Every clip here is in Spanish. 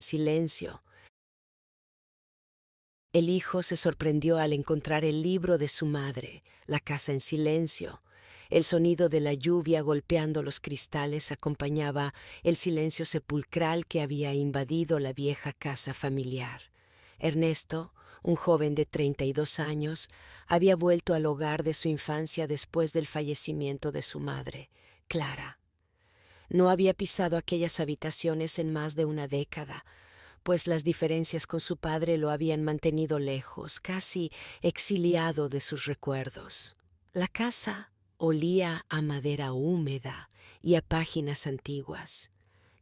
silencio. El hijo se sorprendió al encontrar el libro de su madre, la casa en silencio. El sonido de la lluvia golpeando los cristales acompañaba el silencio sepulcral que había invadido la vieja casa familiar. Ernesto, un joven de 32 años, había vuelto al hogar de su infancia después del fallecimiento de su madre, Clara. No había pisado aquellas habitaciones en más de una década, pues las diferencias con su padre lo habían mantenido lejos, casi exiliado de sus recuerdos. La casa olía a madera húmeda y a páginas antiguas.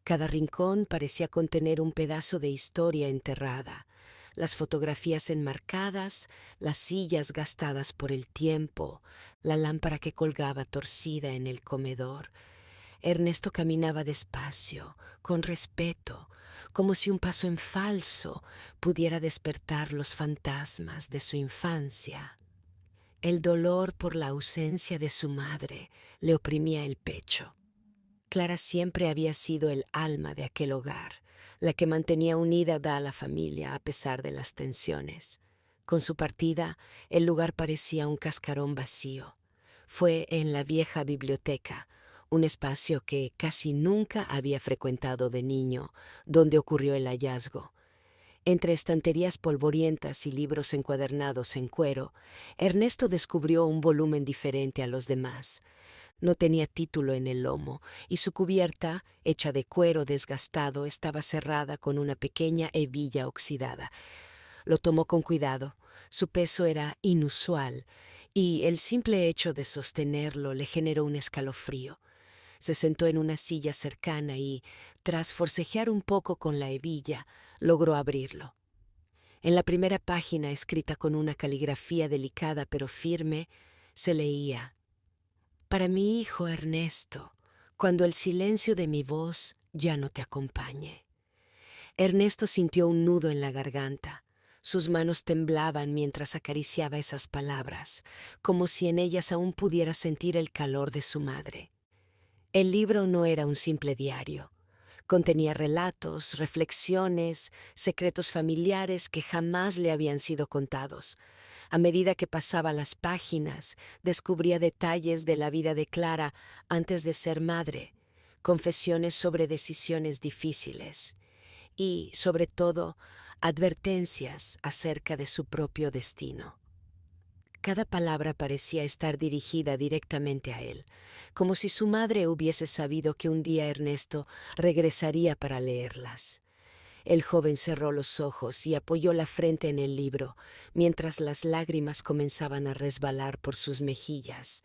Cada rincón parecía contener un pedazo de historia enterrada. Las fotografías enmarcadas, las sillas gastadas por el tiempo, la lámpara que colgaba torcida en el comedor. Ernesto caminaba despacio, con respeto, como si un paso en falso pudiera despertar los fantasmas de su infancia. El dolor por la ausencia de su madre le oprimía el pecho. Clara siempre había sido el alma de aquel hogar, la que mantenía unida a la familia a pesar de las tensiones. Con su partida, el lugar parecía un cascarón vacío. Fue en la vieja biblioteca, un espacio que casi nunca había frecuentado de niño, donde ocurrió el hallazgo. Entre estanterías polvorientas y libros encuadernados en cuero, Ernesto descubrió un volumen diferente a los demás. No tenía título en el lomo y su cubierta, hecha de cuero desgastado, estaba cerrada con una pequeña hebilla oxidada. Lo tomó con cuidado. Su peso era inusual y el simple hecho de sostenerlo le generó un escalofrío. Se sentó en una silla cercana y, tras forcejear un poco con la hebilla, logró abrirlo. En la primera página, escrita con una caligrafía delicada pero firme, se leía: Para mi hijo Ernesto, cuando el silencio de mi voz ya no te acompañe. Ernesto sintió un nudo en la garganta. Sus manos temblaban mientras acariciaba esas palabras, como si en ellas aún pudiera sentir el calor de su madre. El libro no era un simple diario. Contenía relatos, reflexiones, secretos familiares que jamás le habían sido contados. A medida que pasaba las páginas, descubría detalles de la vida de Clara antes de ser madre, confesiones sobre decisiones difíciles y, sobre todo, advertencias acerca de su propio destino. Cada palabra parecía estar dirigida directamente a él, como si su madre hubiese sabido que un día Ernesto regresaría para leerlas. El joven cerró los ojos y apoyó la frente en el libro, mientras las lágrimas comenzaban a resbalar por sus mejillas.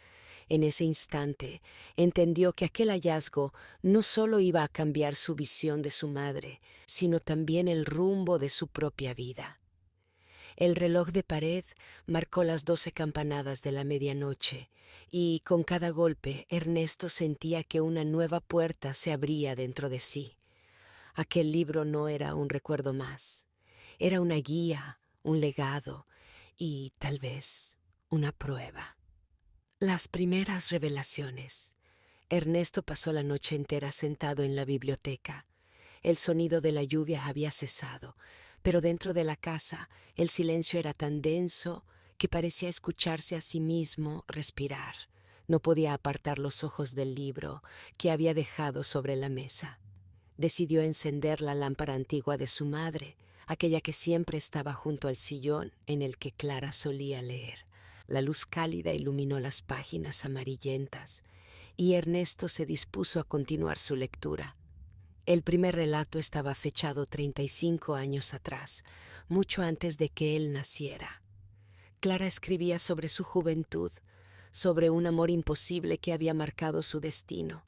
En ese instante entendió que aquel hallazgo no solo iba a cambiar su visión de su madre, sino también el rumbo de su propia vida. El reloj de pared marcó las 12 campanadas de la medianoche, y con cada golpe Ernesto sentía que una nueva puerta se abría dentro de sí. Aquel libro no era un recuerdo más, era una guía, un legado y, tal vez, una prueba. Las primeras revelaciones. Ernesto pasó la noche entera sentado en la biblioteca. El sonido de la lluvia había cesado, pero dentro de la casa el silencio era tan denso que parecía escucharse a sí mismo respirar. No podía apartar los ojos del libro que había dejado sobre la mesa. Decidió encender la lámpara antigua de su madre, aquella que siempre estaba junto al sillón en el que Clara solía leer. La luz cálida iluminó las páginas amarillentas y Ernesto se dispuso a continuar su lectura. El primer relato estaba fechado 35 años atrás, mucho antes de que él naciera. Clara escribía sobre su juventud, sobre un amor imposible que había marcado su destino,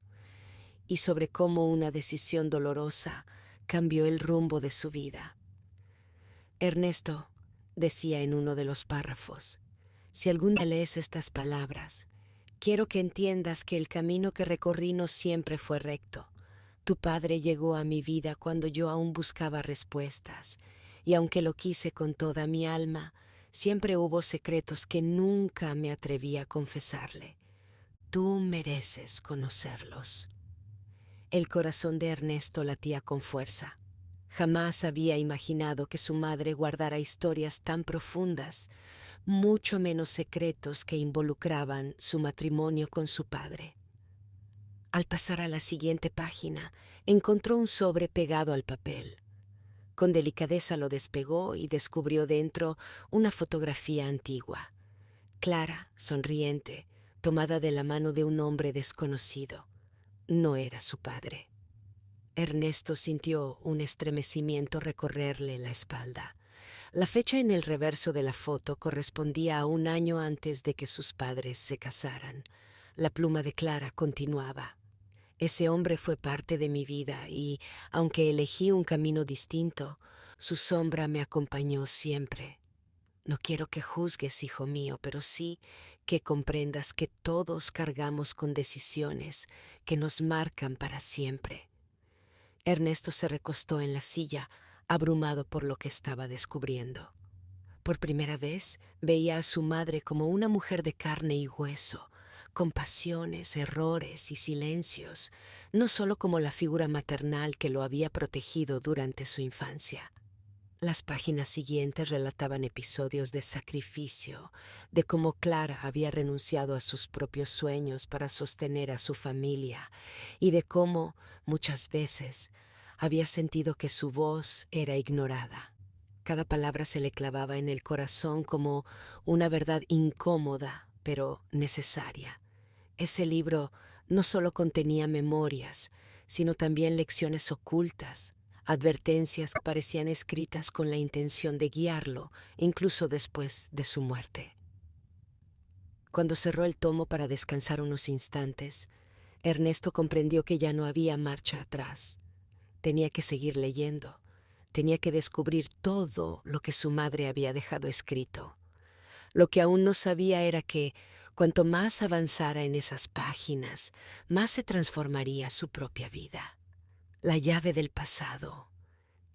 y sobre cómo una decisión dolorosa cambió el rumbo de su vida. Ernesto, decía en uno de los párrafos, si algún día lees estas palabras, quiero que entiendas que el camino que recorrí no siempre fue recto. Tu padre llegó a mi vida cuando yo aún buscaba respuestas, y aunque lo quise con toda mi alma, siempre hubo secretos que nunca me atreví a confesarle. Tú mereces conocerlos. El corazón de Ernesto latía con fuerza. Jamás había imaginado que su madre guardara historias tan profundas, mucho menos secretos que involucraban su matrimonio con su padre. Al pasar a la siguiente página, encontró un sobre pegado al papel. Con delicadeza lo despegó y descubrió dentro una fotografía antigua. Clara, sonriente, tomada de la mano de un hombre desconocido. No era su padre. Ernesto sintió un estremecimiento recorrerle la espalda. La fecha en el reverso de la foto correspondía a un año antes de que sus padres se casaran. La pluma de Clara continuaba. Ese hombre fue parte de mi vida y, aunque elegí un camino distinto, su sombra me acompañó siempre. No quiero que juzgues, hijo mío, pero sí que comprendas que todos cargamos con decisiones que nos marcan para siempre. Ernesto se recostó en la silla, abrumado por lo que estaba descubriendo. Por primera vez veía a su madre como una mujer de carne y hueso, con pasiones, errores y silencios, no solo como la figura maternal que lo había protegido durante su infancia. Las páginas siguientes relataban episodios de sacrificio, de cómo Clara había renunciado a sus propios sueños para sostener a su familia y de cómo, muchas veces, había sentido que su voz era ignorada. Cada palabra se le clavaba en el corazón como una verdad incómoda, pero necesaria. Ese libro no solo contenía memorias, sino también lecciones ocultas, advertencias que parecían escritas con la intención de guiarlo, incluso después de su muerte. Cuando cerró el tomo para descansar unos instantes, Ernesto comprendió que ya no había marcha atrás. Tenía que seguir leyendo. Tenía que descubrir todo lo que su madre había dejado escrito. Lo que aún no sabía era que, cuanto más avanzara en esas páginas, más se transformaría su propia vida. La llave del pasado.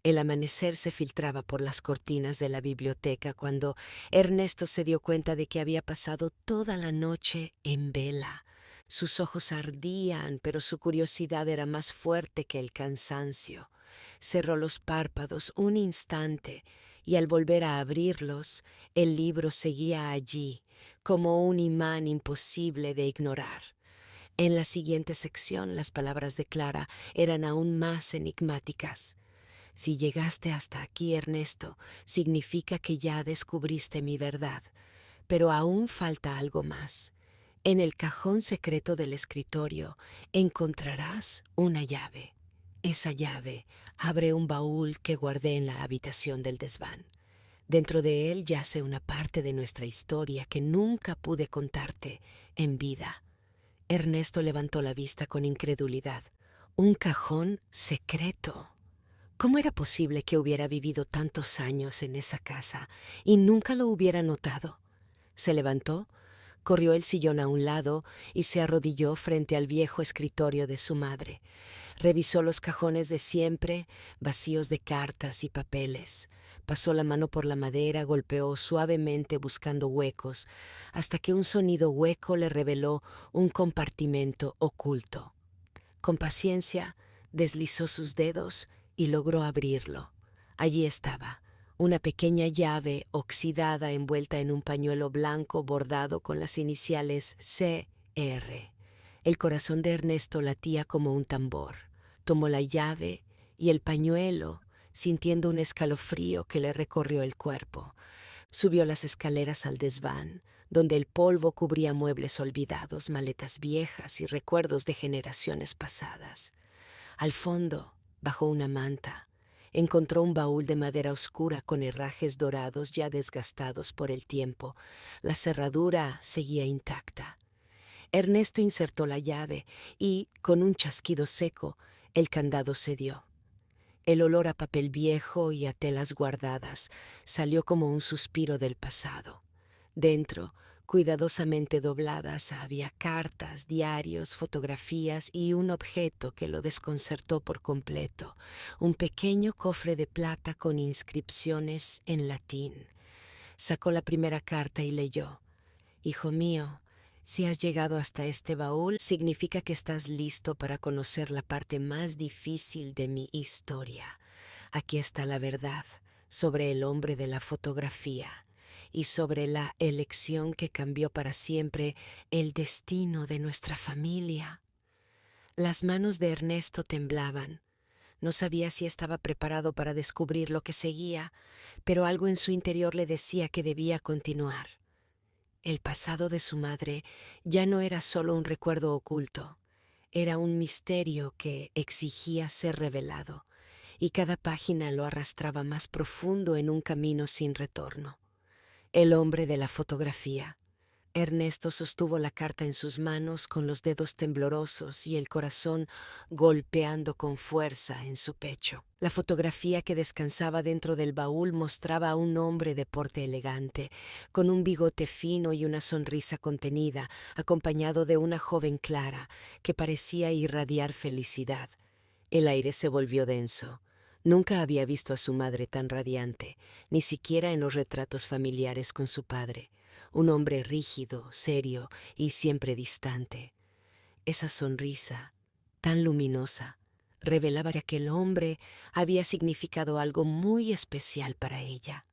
El amanecer se filtraba por las cortinas de la biblioteca cuando Ernesto se dio cuenta de que había pasado toda la noche en vela. Sus ojos ardían, pero su curiosidad era más fuerte que el cansancio. Cerró los párpados un instante y al volver a abrirlos, el libro seguía allí, como un imán imposible de ignorar. En la siguiente sección, las palabras de Clara eran aún más enigmáticas. Si llegaste hasta aquí, Ernesto, significa que ya descubriste mi verdad, pero aún falta algo más. En el cajón secreto del escritorio encontrarás una llave. Esa llave abre un baúl que guardé en la habitación del desván. Dentro de él yace una parte de nuestra historia que nunca pude contarte en vida. Ernesto levantó la vista con incredulidad. Un cajón secreto. ¿Cómo era posible que hubiera vivido tantos años en esa casa y nunca lo hubiera notado? Se levantó, corrió el sillón a un lado y se arrodilló frente al viejo escritorio de su madre. Revisó los cajones de siempre, vacíos de cartas y papeles. Pasó la mano por la madera, golpeó suavemente buscando huecos, hasta que un sonido hueco le reveló un compartimento oculto. Con paciencia, deslizó sus dedos y logró abrirlo. Allí estaba, una pequeña llave oxidada envuelta en un pañuelo blanco bordado con las iniciales C.R. El corazón de Ernesto latía como un tambor. Tomó la llave y el pañuelo, sintiendo un escalofrío que le recorrió el cuerpo. Subió las escaleras al desván, donde el polvo cubría muebles olvidados, maletas viejas y recuerdos de generaciones pasadas. Al fondo, bajo una manta, encontró un baúl de madera oscura con herrajes dorados ya desgastados por el tiempo. La cerradura seguía intacta. Ernesto insertó la llave y, con un chasquido seco, el candado cedió. El olor a papel viejo y a telas guardadas salió como un suspiro del pasado. Dentro, cuidadosamente dobladas, había cartas, diarios, fotografías y un objeto que lo desconcertó por completo, un pequeño cofre de plata con inscripciones en latín. Sacó la primera carta y leyó: «Hijo mío, si has llegado hasta este baúl, significa que estás listo para conocer la parte más difícil de mi historia. Aquí está la verdad sobre el hombre de la fotografía y sobre la elección que cambió para siempre el destino de nuestra familia. Las manos de Ernesto temblaban. No sabía si estaba preparado para descubrir lo que seguía, pero algo en su interior le decía que debía continuar. El pasado de su madre ya no era solo un recuerdo oculto, era un misterio que exigía ser revelado, y cada página lo arrastraba más profundo en un camino sin retorno. El hombre de la fotografía. Ernesto sostuvo la carta en sus manos con los dedos temblorosos y el corazón golpeando con fuerza en su pecho. La fotografía que descansaba dentro del baúl mostraba a un hombre de porte elegante, con un bigote fino y una sonrisa contenida, acompañado de una joven clara que parecía irradiar felicidad. El aire se volvió denso. Nunca había visto a su madre tan radiante, ni siquiera en los retratos familiares con su padre. Un hombre rígido, serio y siempre distante. Esa sonrisa, tan luminosa, revelaba que aquel hombre había significado algo muy especial para ella.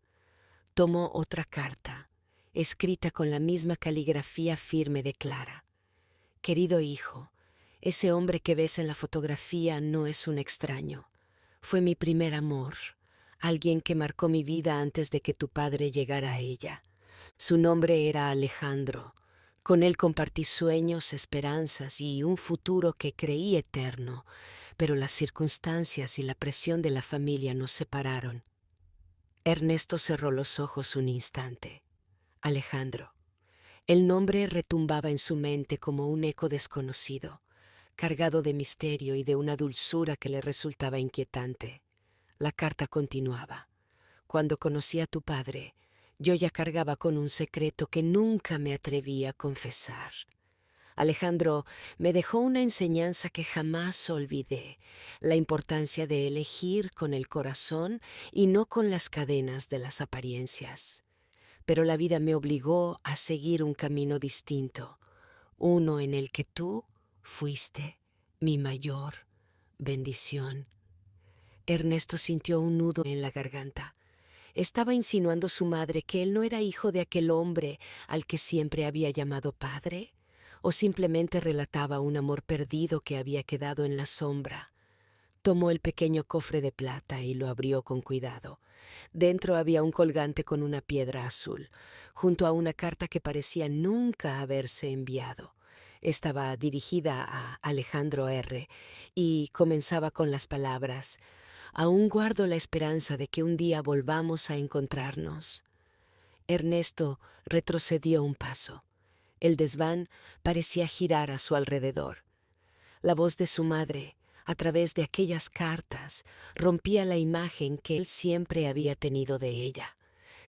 Tomó otra carta, escrita con la misma caligrafía firme de Clara. Querido hijo, ese hombre que ves en la fotografía no es un extraño. Fue mi primer amor, alguien que marcó mi vida antes de que tu padre llegara a ella. Su nombre era Alejandro. Con él compartí sueños, esperanzas y un futuro que creí eterno, pero las circunstancias y la presión de la familia nos separaron. Ernesto cerró los ojos un instante. Alejandro. El nombre retumbaba en su mente como un eco desconocido, cargado de misterio y de una dulzura que le resultaba inquietante. La carta continuaba. Cuando conocí a tu padre, yo ya cargaba con un secreto que nunca me atreví a confesar. Alejandro me dejó una enseñanza que jamás olvidé, la importancia de elegir con el corazón y no con las cadenas de las apariencias. Pero la vida me obligó a seguir un camino distinto, uno en el que tú fuiste mi mayor bendición. Ernesto sintió un nudo en la garganta. ¿Estaba insinuando su madre que él no era hijo de aquel hombre al que siempre había llamado padre? ¿O simplemente relataba un amor perdido que había quedado en la sombra? Tomó el pequeño cofre de plata y lo abrió con cuidado. Dentro había un colgante con una piedra azul, junto a una carta que parecía nunca haberse enviado. Estaba dirigida a Alejandro R. y comenzaba con las palabras: «Aún guardo la esperanza de que un día volvamos a encontrarnos». Ernesto retrocedió un paso. El desván parecía girar a su alrededor. La voz de su madre, a través de aquellas cartas, rompía la imagen que él siempre había tenido de ella.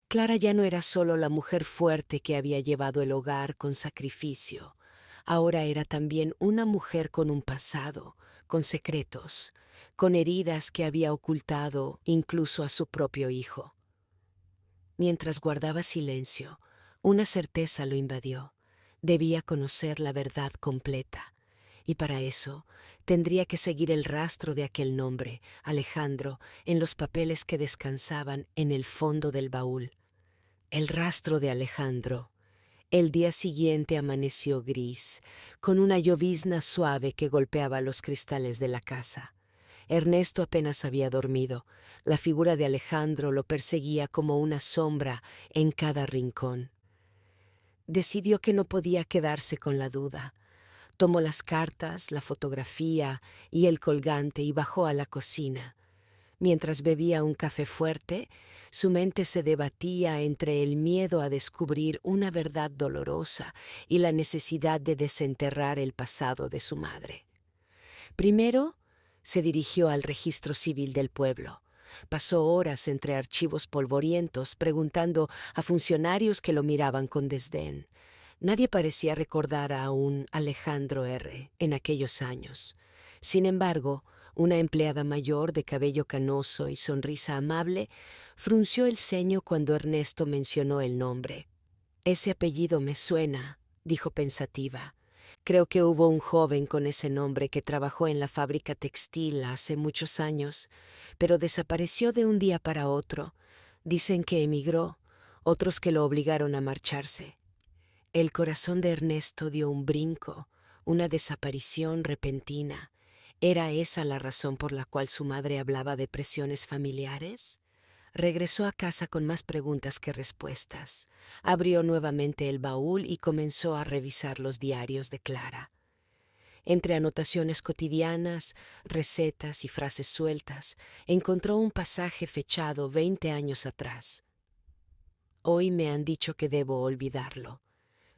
Clara ya no era solo la mujer fuerte que había llevado el hogar con sacrificio. Ahora era también una mujer con un pasado, con secretos, con heridas que había ocultado incluso a su propio hijo. Mientras guardaba silencio, una certeza lo invadió. Debía conocer la verdad completa, y para eso tendría que seguir el rastro de aquel nombre, Alejandro, en los papeles que descansaban en el fondo del baúl. El rastro de Alejandro. El día siguiente amaneció gris, con una llovizna suave que golpeaba los cristales de la casa. Ernesto apenas había dormido. La figura de Alejandro lo perseguía como una sombra en cada rincón. Decidió que no podía quedarse con la duda. Tomó las cartas, la fotografía y el colgante y bajó a la cocina. Mientras bebía un café fuerte, su mente se debatía entre el miedo a descubrir una verdad dolorosa y la necesidad de desenterrar el pasado de su madre. Primero, se dirigió al registro civil del pueblo. Pasó horas entre archivos polvorientos preguntando a funcionarios que lo miraban con desdén. Nadie parecía recordar a un Alejandro R. en aquellos años. Sin embargo, una empleada mayor de cabello canoso y sonrisa amable frunció el ceño cuando Ernesto mencionó el nombre. «Ese apellido me suena», dijo pensativa. Creo que hubo un joven con ese nombre que trabajó en la fábrica textil hace muchos años, pero desapareció de un día para otro. Dicen que emigró, otros que lo obligaron a marcharse. El corazón de Ernesto dio un brinco, una desaparición repentina. ¿Era esa la razón por la cual su madre hablaba de presiones familiares? Regresó a casa con más preguntas que respuestas. Abrió nuevamente el baúl y comenzó a revisar los diarios de Clara. Entre anotaciones cotidianas, recetas y frases sueltas, encontró un pasaje fechado 20 años atrás. Hoy me han dicho que debo olvidarlo.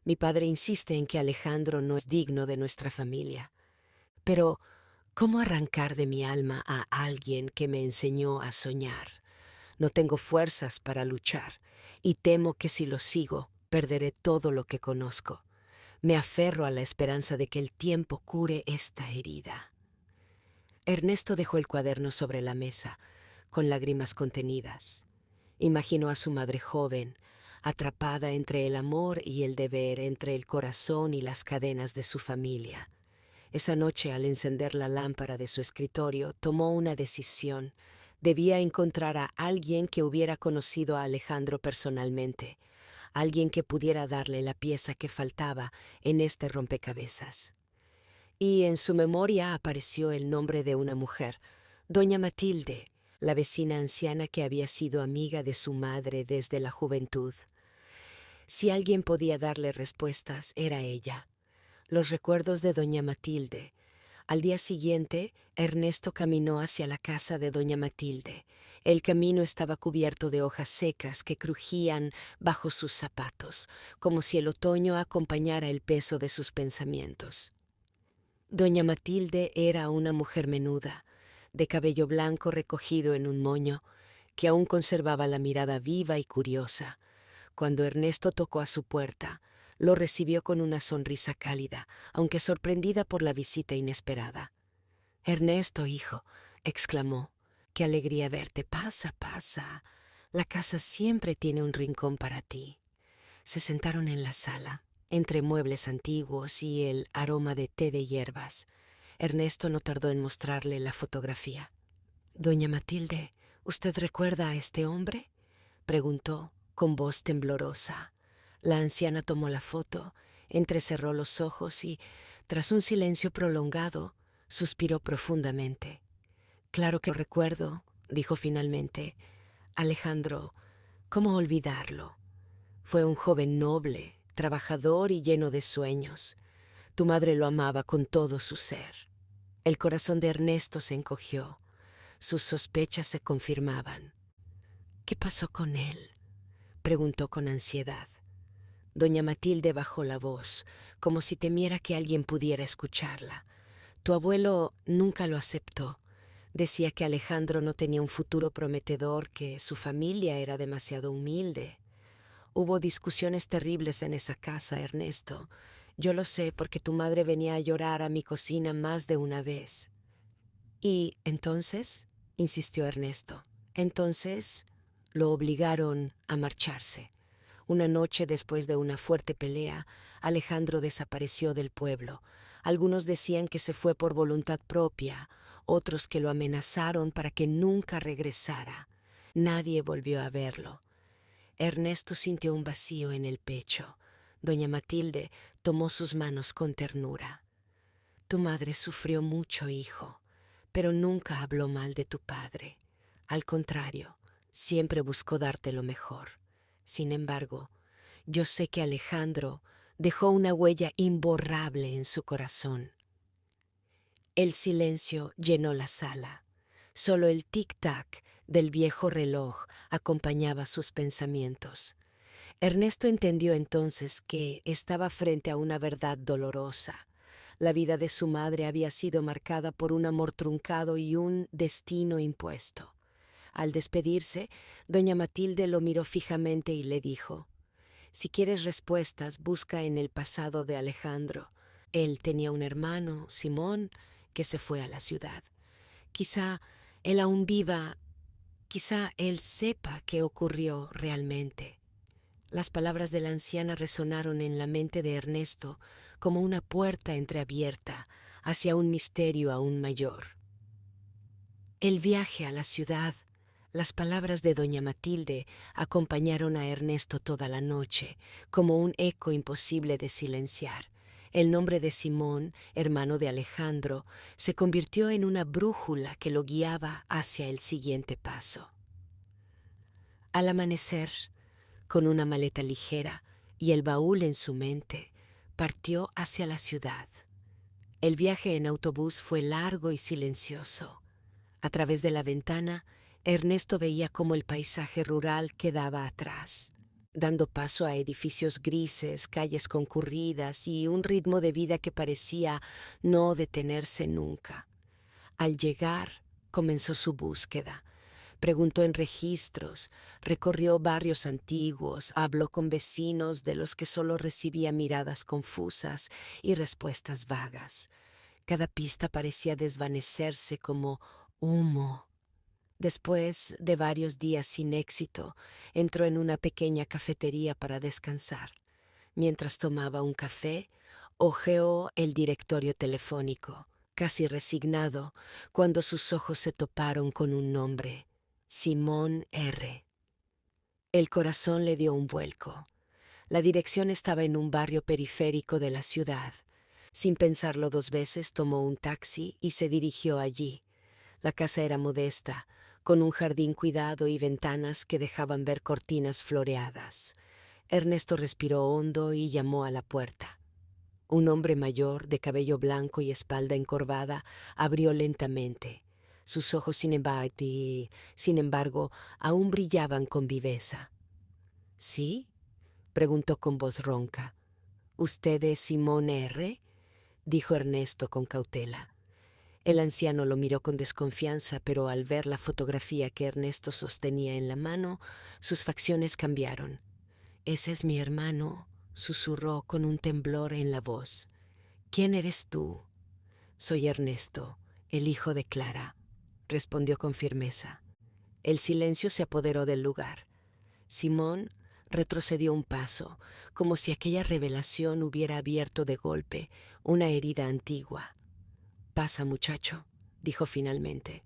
Mi padre insiste en que Alejandro no es digno de nuestra familia. Pero, ¿cómo arrancar de mi alma a alguien que me enseñó a soñar? No tengo fuerzas para luchar y temo que si lo sigo, perderé todo lo que conozco. Me aferro a la esperanza de que el tiempo cure esta herida. Ernesto dejó el cuaderno sobre la mesa, con lágrimas contenidas. Imaginó a su madre joven, atrapada entre el amor y el deber, entre el corazón y las cadenas de su familia. Esa noche, al encender la lámpara de su escritorio, tomó una decisión. Debía encontrar a alguien que hubiera conocido a Alejandro personalmente, alguien que pudiera darle la pieza que faltaba en este rompecabezas. Y en su memoria apareció el nombre de una mujer, doña Matilde, la vecina anciana que había sido amiga de su madre desde la juventud. Si alguien podía darle respuestas, era ella. Los recuerdos de doña Matilde. Al día siguiente, Ernesto caminó hacia la casa de doña Matilde. El camino estaba cubierto de hojas secas que crujían bajo sus zapatos, como si el otoño acompañara el peso de sus pensamientos. Doña Matilde era una mujer menuda, de cabello blanco recogido en un moño, que aún conservaba la mirada viva y curiosa. Cuando Ernesto tocó a su puerta, lo recibió con una sonrisa cálida, aunque sorprendida por la visita inesperada. «Ernesto, hijo», exclamó, «qué alegría verte. Pasa, pasa. La casa siempre tiene un rincón para ti». Se sentaron en la sala, entre muebles antiguos y el aroma de té de hierbas. Ernesto no tardó en mostrarle la fotografía. «Doña Matilde, ¿usted recuerda a este hombre?», preguntó, con voz temblorosa. La anciana tomó la foto, entrecerró los ojos y, tras un silencio prolongado, suspiró profundamente. «Claro que lo recuerdo», dijo finalmente. «Alejandro, ¿cómo olvidarlo? Fue un joven noble, trabajador y lleno de sueños. Tu madre lo amaba con todo su ser». El corazón de Ernesto se encogió. Sus sospechas se confirmaban. «¿Qué pasó con él?», preguntó con ansiedad. Doña Matilde bajó la voz, como si temiera que alguien pudiera escucharla. «Tu abuelo nunca lo aceptó. Decía que Alejandro no tenía un futuro prometedor, que su familia era demasiado humilde. Hubo discusiones terribles en esa casa, Ernesto. Yo lo sé porque tu madre venía a llorar a mi cocina más de una vez». «¿Y entonces?», insistió Ernesto. «Entonces lo obligaron a marcharse. Una noche después de una fuerte pelea, Alejandro desapareció del pueblo. Algunos decían que se fue por voluntad propia, otros que lo amenazaron para que nunca regresara. Nadie volvió a verlo». Ernesto sintió un vacío en el pecho. Doña Matilde tomó sus manos con ternura. «Tu madre sufrió mucho, hijo, pero nunca habló mal de tu padre. Al contrario, siempre buscó darte lo mejor. Sin embargo, yo sé que Alejandro dejó una huella imborrable en su corazón». El silencio llenó la sala. Solo el tic-tac del viejo reloj acompañaba sus pensamientos. Ernesto entendió entonces que estaba frente a una verdad dolorosa. La vida de su madre había sido marcada por un amor truncado y un destino impuesto. Al despedirse, doña Matilde lo miró fijamente y le dijo: «Si quieres respuestas, busca en el pasado de Alejandro. Él tenía un hermano, Simón, que se fue a la ciudad. Quizá él aún viva, quizá él sepa qué ocurrió realmente». Las palabras de la anciana resonaron en la mente de Ernesto como una puerta entreabierta hacia un misterio aún mayor. El viaje a la ciudad. Las palabras de doña Matilde acompañaron a Ernesto toda la noche, como un eco imposible de silenciar. El nombre de Simón, hermano de Alejandro, se convirtió en una brújula que lo guiaba hacia el siguiente paso. Al amanecer, con una maleta ligera y el baúl en su mente, partió hacia la ciudad. El viaje en autobús fue largo y silencioso. A través de la ventana, Ernesto veía cómo el paisaje rural quedaba atrás, dando paso a edificios grises, calles concurridas y un ritmo de vida que parecía no detenerse nunca. Al llegar, comenzó su búsqueda. Preguntó en registros, recorrió barrios antiguos, habló con vecinos de los que solo recibía miradas confusas y respuestas vagas. Cada pista parecía desvanecerse como humo. Después de varios días sin éxito, entró en una pequeña cafetería para descansar. Mientras tomaba un café, hojeó el directorio telefónico, casi resignado, cuando sus ojos se toparon con un nombre: Simón R. El corazón le dio un vuelco. La dirección estaba en un barrio periférico de la ciudad. Sin pensarlo dos veces, tomó un taxi y se dirigió allí. La casa era modesta, con un jardín cuidado y ventanas que dejaban ver cortinas floreadas. Ernesto respiró hondo y llamó a la puerta. Un hombre mayor, de cabello blanco y espalda encorvada, abrió lentamente. Sus ojos, sin embargo, aún brillaban con viveza. ¿Sí?, preguntó con voz ronca. —¿Usted es Simón R.? —dijo Ernesto con cautela. El anciano lo miró con desconfianza, pero al ver la fotografía que Ernesto sostenía en la mano, sus facciones cambiaron. —Ese es mi hermano —susurró con un temblor en la voz. —¿Quién eres tú? —Soy Ernesto, el hijo de Clara —respondió con firmeza. El silencio se apoderó del lugar. Simón retrocedió un paso, como si aquella revelación hubiera abierto de golpe una herida antigua. —Pasa, muchacho —dijo finalmente—.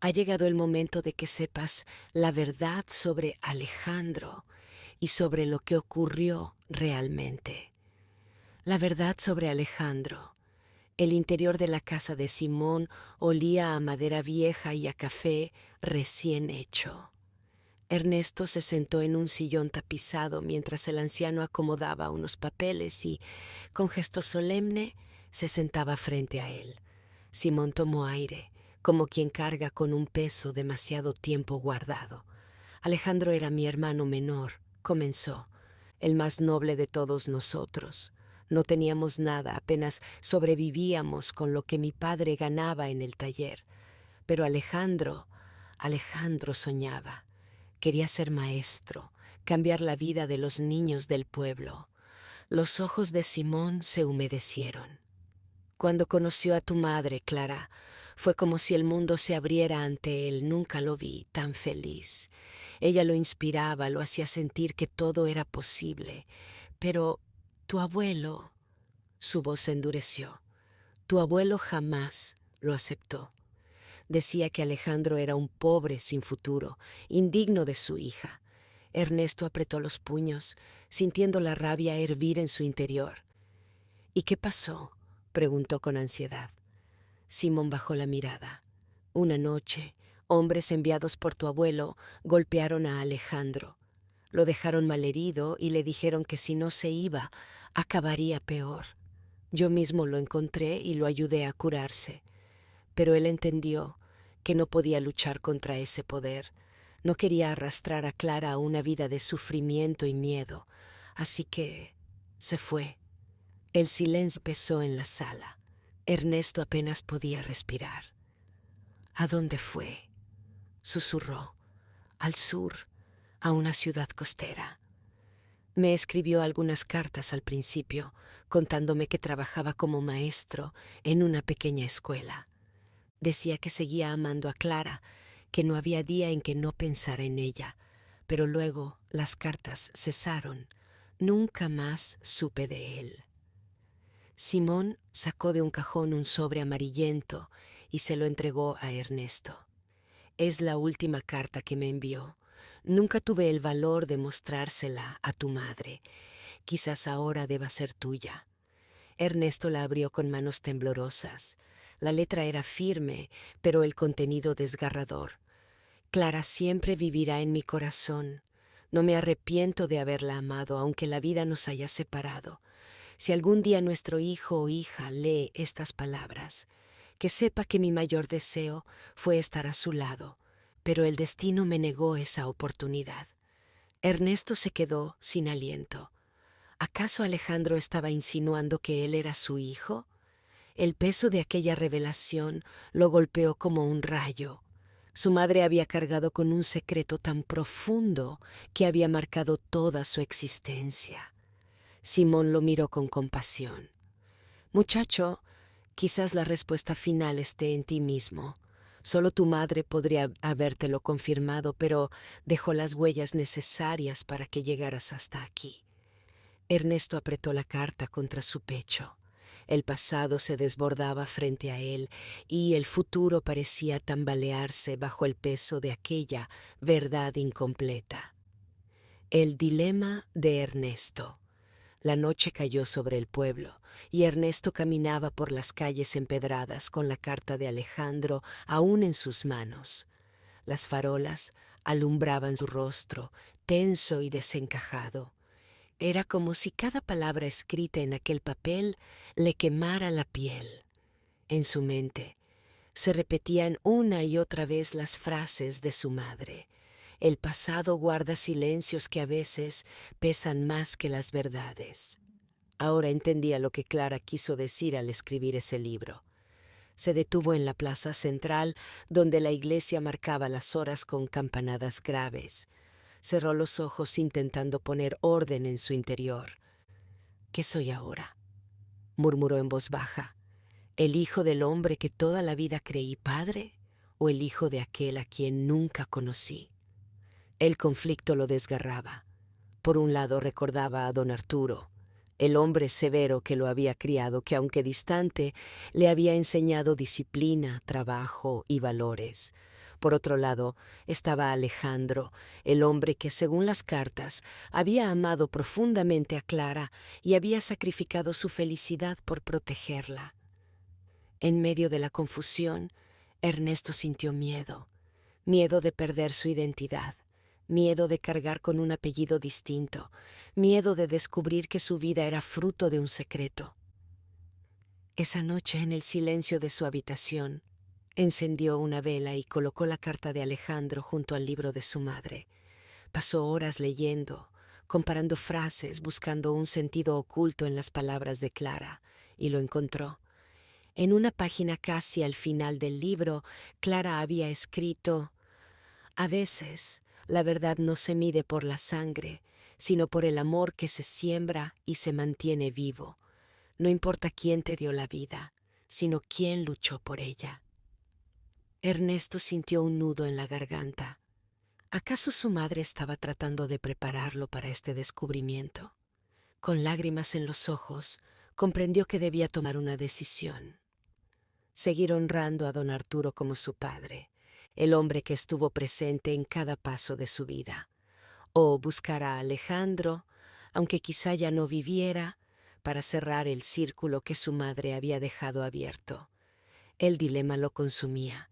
Ha llegado el momento de que sepas la verdad sobre Alejandro y sobre lo que ocurrió realmente. La verdad sobre Alejandro. El interior de la casa de Simón olía a madera vieja y a café recién hecho. Ernesto se sentó en un sillón tapizado mientras el anciano acomodaba unos papeles y, con gesto solemne, se sentaba frente a él. Simón tomó aire, como quien carga con un peso demasiado tiempo guardado. Alejandro era mi hermano menor, comenzó, el más noble de todos nosotros. No teníamos nada, apenas sobrevivíamos con lo que mi padre ganaba en el taller. Pero Alejandro soñaba. Quería ser maestro, cambiar la vida de los niños del pueblo. Los ojos de Simón se humedecieron. Cuando conoció a tu madre, Clara, fue como si el mundo se abriera ante él. Nunca lo vi tan feliz. Ella lo inspiraba, lo hacía sentir que todo era posible. Pero tu abuelo, su voz se endureció. Tu abuelo jamás lo aceptó. Decía que Alejandro era un pobre sin futuro, indigno de su hija. Ernesto apretó los puños, sintiendo la rabia hervir en su interior. —¿Y qué pasó? —preguntó con ansiedad. Simón bajó la mirada. Una noche, hombres enviados por tu abuelo golpearon a Alejandro. Lo dejaron malherido y le dijeron que si no se iba, acabaría peor. Yo mismo lo encontré y lo ayudé a curarse. Pero él entendió que no podía luchar contra ese poder. No quería arrastrar a Clara a una vida de sufrimiento y miedo. Así que se fue. El silencio pesó en la sala. Ernesto apenas podía respirar. —¿A dónde fue? —susurró. —Al sur, a una ciudad costera. Me escribió algunas cartas al principio, contándome que trabajaba como maestro en una pequeña escuela. Decía que seguía amando a Clara, que no había día en que no pensara en ella, pero luego las cartas cesaron. Nunca más supe de él. Simón sacó de un cajón un sobre amarillento y se lo entregó a Ernesto. Es la última carta que me envió. Nunca tuve el valor de mostrársela a tu madre. Quizás ahora deba ser tuya. Ernesto la abrió con manos temblorosas. La letra era firme, pero el contenido desgarrador. Clara siempre vivirá en mi corazón. No me arrepiento de haberla amado, aunque la vida nos haya separado. Si algún día nuestro hijo o hija lee estas palabras, que sepa que mi mayor deseo fue estar a su lado, pero el destino me negó esa oportunidad. Ernesto se quedó sin aliento. ¿Acaso Alejandro estaba insinuando que él era su hijo? El peso de aquella revelación lo golpeó como un rayo. Su madre había cargado con un secreto tan profundo que había marcado toda su existencia. Simón lo miró con compasión. Muchacho, quizás la respuesta final esté en ti mismo. Solo tu madre podría habértelo confirmado, pero dejó las huellas necesarias para que llegaras hasta aquí. Ernesto apretó la carta contra su pecho. El pasado se desbordaba frente a él y el futuro parecía tambalearse bajo el peso de aquella verdad incompleta. El dilema de Ernesto. La noche cayó sobre el pueblo y Ernesto caminaba por las calles empedradas con la carta de Alejandro aún en sus manos. Las farolas alumbraban su rostro, tenso y desencajado. Era como si cada palabra escrita en aquel papel le quemara la piel. En su mente se repetían una y otra vez las frases de su madre. El pasado guarda silencios que a veces pesan más que las verdades. Ahora entendía lo que Clara quiso decir al escribir ese libro. Se detuvo en la plaza central, donde la iglesia marcaba las horas con campanadas graves. Cerró los ojos intentando poner orden en su interior. ¿Qué soy ahora?, murmuró en voz baja. ¿El hijo del hombre que toda la vida creí padre o el hijo de aquel a quien nunca conocí? El conflicto lo desgarraba. Por un lado recordaba a don Arturo, el hombre severo que lo había criado, que aunque distante, le había enseñado disciplina, trabajo y valores. Por otro lado estaba Alejandro, el hombre que, según las cartas, había amado profundamente a Clara y había sacrificado su felicidad por protegerla. En medio de la confusión, Ernesto sintió miedo, miedo de perder su identidad, miedo de cargar con un apellido distinto, miedo de descubrir que su vida era fruto de un secreto. Esa noche, en el silencio de su habitación, encendió una vela y colocó la carta de Alejandro junto al libro de su madre. Pasó horas leyendo, comparando frases, buscando un sentido oculto en las palabras de Clara, y lo encontró. En una página casi al final del libro, Clara había escrito: «A veces, la verdad no se mide por la sangre, sino por el amor que se siembra y se mantiene vivo. No importa quién te dio la vida, sino quién luchó por ella». Ernesto sintió un nudo en la garganta. ¿Acaso su madre estaba tratando de prepararlo para este descubrimiento? Con lágrimas en los ojos, comprendió que debía tomar una decisión. Seguir honrando a don Arturo como su padre, el hombre que estuvo presente en cada paso de su vida, o buscar a Alejandro, aunque quizá ya no viviera, para cerrar el círculo que su madre había dejado abierto. El dilema lo consumía,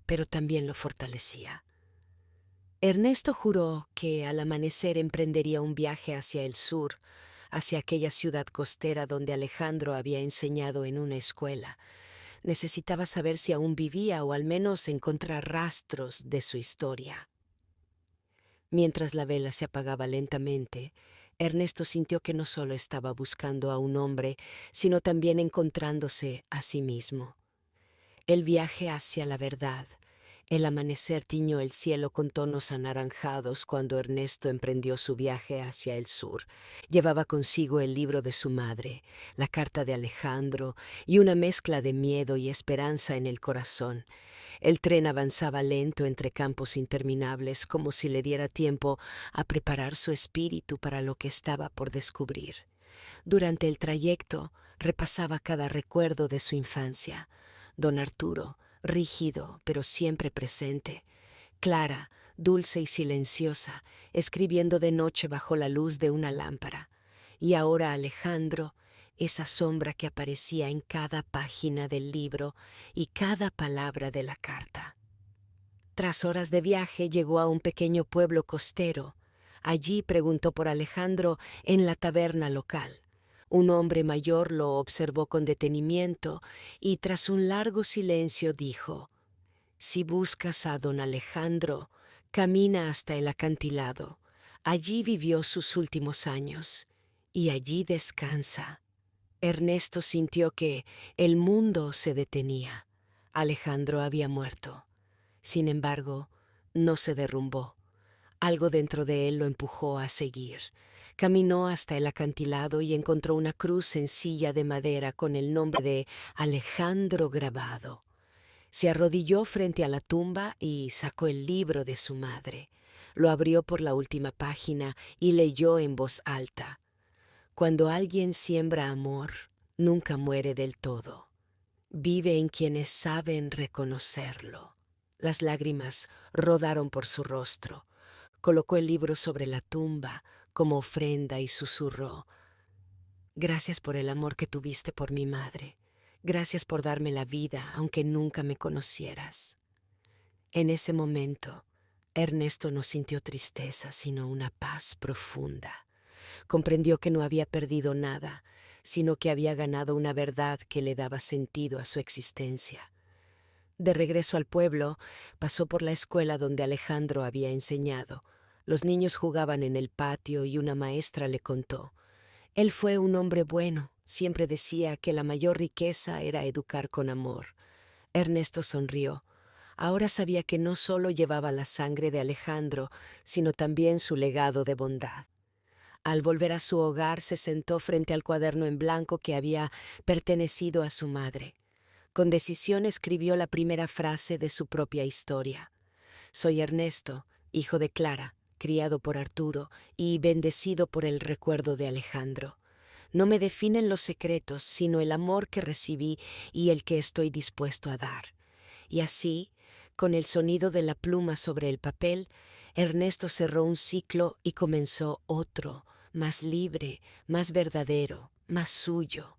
pero también lo fortalecía. Ernesto juró que al amanecer emprendería un viaje hacia el sur, hacia aquella ciudad costera donde Alejandro había enseñado en una escuela. Necesitaba saber si aún vivía o al menos encontrar rastros de su historia. Mientras la vela se apagaba lentamente, Ernesto sintió que no solo estaba buscando a un hombre, sino también encontrándose a sí mismo. El viaje hacia la verdad. El amanecer tiñó el cielo con tonos anaranjados cuando Ernesto emprendió su viaje hacia el sur. Llevaba consigo el libro de su madre, la carta de Alejandro y una mezcla de miedo y esperanza en el corazón. El tren avanzaba lento entre campos interminables, como si le diera tiempo a preparar su espíritu para lo que estaba por descubrir. Durante el trayecto, repasaba cada recuerdo de su infancia. Don Arturo, rígido, pero siempre presente. Clara, dulce y silenciosa, escribiendo de noche bajo la luz de una lámpara. Y ahora Alejandro, esa sombra que aparecía en cada página del libro y cada palabra de la carta. Tras horas de viaje llegó a un pequeño pueblo costero. Allí preguntó por Alejandro en la taberna local. Un hombre mayor lo observó con detenimiento y tras un largo silencio dijo: «Si buscas a don Alejandro, camina hasta el acantilado. Allí vivió sus últimos años y allí descansa». Ernesto sintió que el mundo se detenía. Alejandro había muerto. Sin embargo, no se derrumbó. Algo dentro de él lo empujó a seguir. Caminó hasta el acantilado y encontró una cruz sencilla de madera con el nombre de Alejandro grabado. Se arrodilló frente a la tumba y sacó el libro de su madre. Lo abrió por la última página y leyó en voz alta: «Cuando alguien siembra amor, nunca muere del todo. Vive en quienes saben reconocerlo». Las lágrimas rodaron por su rostro. Colocó el libro sobre la tumba como ofrenda y susurró: «Gracias por el amor que tuviste por mi madre. Gracias por darme la vida, aunque nunca me conocieras». En ese momento, Ernesto no sintió tristeza, sino una paz profunda. Comprendió que no había perdido nada, sino que había ganado una verdad que le daba sentido a su existencia. De regreso al pueblo, pasó por la escuela donde Alejandro había enseñado. Los niños jugaban en el patio y una maestra le contó: «Él fue un hombre bueno, siempre decía que la mayor riqueza era educar con amor». Ernesto sonrió. Ahora sabía que no solo llevaba la sangre de Alejandro, sino también su legado de bondad. Al volver a su hogar se sentó frente al cuaderno en blanco que había pertenecido a su madre. Con decisión escribió la primera frase de su propia historia: «Soy Ernesto, hijo de Clara, criado por Arturo y bendecido por el recuerdo de Alejandro. No me definen los secretos, sino el amor que recibí y el que estoy dispuesto a dar». Y así, con el sonido de la pluma sobre el papel, Ernesto cerró un ciclo y comenzó otro, más libre, más verdadero, más suyo.